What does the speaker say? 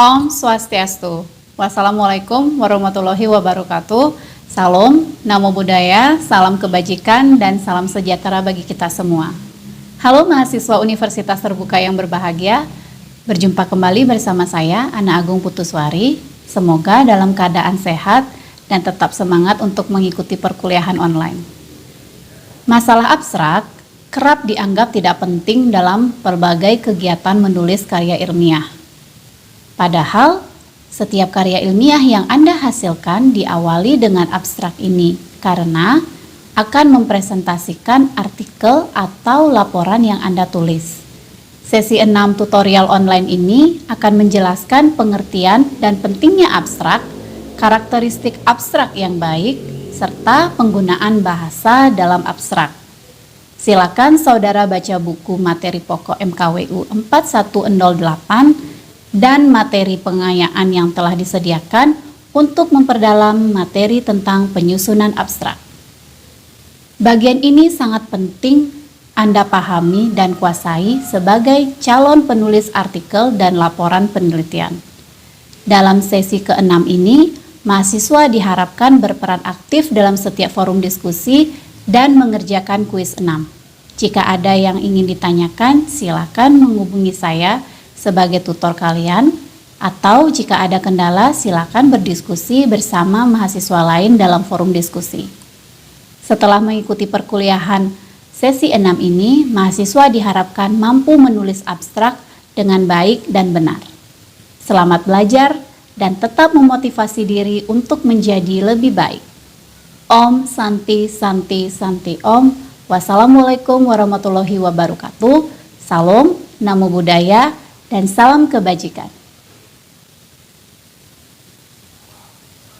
Om Swastiastu. Wassalamualaikum warahmatullahi wabarakatuh. Salam, namo buddhaya, salam kebajikan, dan salam sejahtera bagi kita semua. Halo mahasiswa Universitas Terbuka yang berbahagia. Berjumpa kembali bersama saya, Ana Agung Putuswari. Semoga dalam keadaan sehat dan tetap semangat untuk mengikuti perkuliahan online. Masalah abstrak kerap dianggap tidak penting dalam berbagai kegiatan menulis karya ilmiah. Padahal, setiap karya ilmiah yang Anda hasilkan diawali dengan abstrak ini karena akan mempresentasikan artikel atau laporan yang Anda tulis. Sesi 6 tutorial online ini akan menjelaskan pengertian dan pentingnya abstrak, karakteristik abstrak yang baik, serta penggunaan bahasa dalam abstrak. Silakan saudara baca buku materi pokok MKWU 4108 dan materi pengayaan yang telah disediakan untuk memperdalam materi tentang penyusunan abstrak. Bagian ini sangat penting Anda pahami dan kuasai sebagai calon penulis artikel dan laporan penelitian. Dalam sesi ke-6 ini, mahasiswa diharapkan berperan aktif dalam setiap forum diskusi dan mengerjakan kuis 6. Jika ada yang ingin ditanyakan, silakan menghubungi saya sebagai tutor kalian, atau jika ada kendala silakan berdiskusi bersama mahasiswa lain dalam forum diskusi. Setelah mengikuti perkuliahan sesi 6 ini, mahasiswa diharapkan mampu menulis abstrak dengan baik dan benar. Selamat belajar dan tetap memotivasi diri untuk menjadi lebih baik. Om Santi Santi Santi Om. Wassalamualaikum warahmatullahi wabarakatuh. Salam, namo buddhaya, dan salam kebajikan.